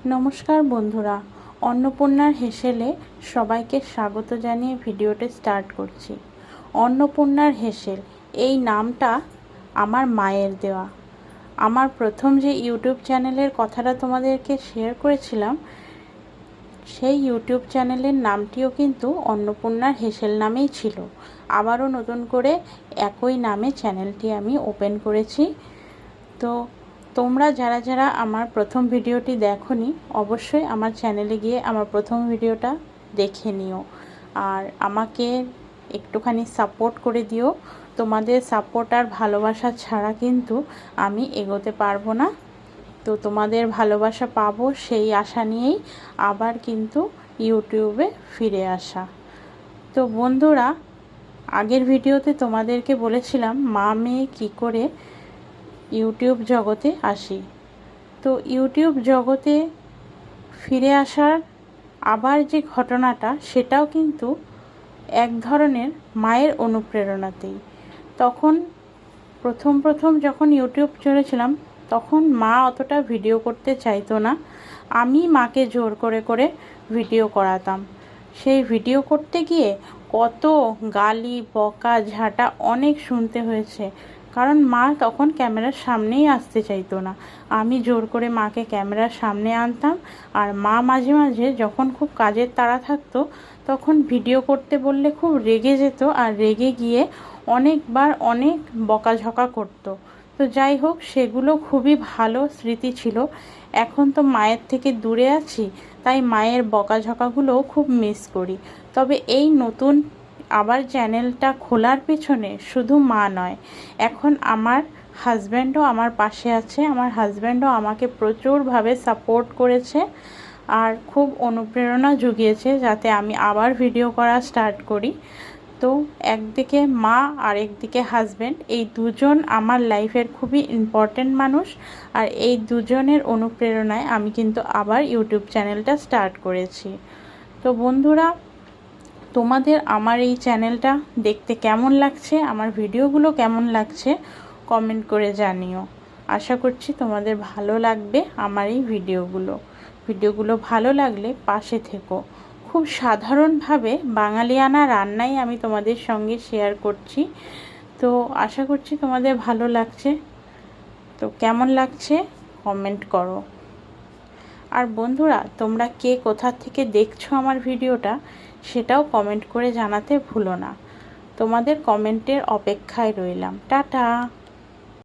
নমস্কার বন্ধুরা, অন্নপূর্ণার হেসেলে সবাইকে স্বাগত জানিয়ে ভিডিওটি স্টার্ট করছি। অন্নপূর্ণার হেসেল এই নামটা আমার মায়ের দেওয়া। আমার প্রথম যে ইউটিউব চ্যানেলের কথাটা তোমাদেরকে শেয়ার করেছিলাম, সেই ইউটিউব চ্যানেলের নামটিও কিন্তু অন্নপূর্ণার হেসেল নামেই ছিল। আবারও নতুন করে একই নামে চ্যানেলটি আমি ওপেন করেছি। তো তোমরা যারা যারা আমার প্রথম ভিডিওটি দেখোনি, অবশ্যই আমার চ্যানেলে গিয়ে আমার প্রথম ভিডিওটা দেখে নিও আর আমাকে একটুখানি সাপোর্ট করে দিও। তোমাদের সাপোর্ট আর ভালোবাসা ছাড়া কিন্তু আমি এগোতে পারবো না। তো তোমাদের ভালোবাসা পাবো সেই আশা নিয়েই আবার কিন্তু ইউটিউবে ফিরে আসা। তো বন্ধুরা, আগের ভিডিওতে তোমাদেরকে বলেছিলাম মা মেয়ে কী করে ইউটিউব জগতে আসি। তো ইউটিউব জগতে ফিরে আসার আবার যে ঘটনাটা, সেটাও কিন্তু এক ধরনের মায়ের অনুপ্রেরণাতেই। তখন প্রথম যখন ইউটিউব চলেছিলাম, তখন মা অতটা ভিডিও করতে চাইতো না। আমি মাকে জোর করে করে ভিডিও করাতাম। সেই ভিডিও করতে গিয়ে কত গালি বকা ঝাঁটা অনেক শুনতে হয়েছে, কারণ মা তখন ক্যামেরার সামনেই আসতে চাইতো না। আমি জোর করে মাকে ক্যামেরার সামনে আনতাম, আর মা মাঝে মাঝে যখন খুব কাজের তাড়া থাকতো, তখন ভিডিও করতে বললে খুব রেগে যেত, আর রেগে গিয়ে অনেকবার অনেক বকাঝকা করতো। তো যাই হোক, সেগুলো খুবই ভালো স্মৃতি ছিল। এখন তো মায়ের থেকে দূরে আছি, তাই মায়ের বকাঝকাগুলোও খুব মিস করি। তবে এই নতুন আবার চ্যানেলটা খোলার পেছনে শুধু মা নয়, এখন আমার হাজব্যান্ডও আমার পাশে আছে। আমার হাজব্যান্ডও আমাকে প্রচুরভাবে সাপোর্ট করেছে আর খুব অনুপ্রেরণা জুগিয়েছে যাতে আমি আবার ভিডিও করা স্টার্ট করি। তো একদিকে মা আর একদিকে হাজব্যান্ড, এই দুজন আমার লাইফের খুবই ইম্পর্ট্যান্ট মানুষ, আর এই দুজনের অনুপ্রেরণায় আমি কিন্তু আবার ইউটিউব চ্যানেলটা স্টার্ট করেছি। তো বন্ধুরা, তোমাদের আমার এই চ্যানেলটা দেখতে কেমন লাগছে, আমার ভিডিওগুলো কেমন লাগছে, কমেন্ট করে জানিও। আশা করছি তোমাদের ভালো লাগবে আমার এই ভিডিওগুলো ভালো লাগলে পাশে থেকো। খুব সাধারণভাবে বাঙালিয়ানা রান্নাই আমি তোমাদের সঙ্গে শেয়ার করছি। তো আশা করছি তোমাদের ভালো লাগছে। তো কেমন লাগছে কমেন্ট করো। আর বন্ধুরা, তোমরা কে কোথা থেকে দেখছো আমার ভিডিওটা, সেটাও কমেন্ট করে জানাতে ভুলো না। তোমাদের কমেন্টের অপেক্ষায় রইলাম। টাটা।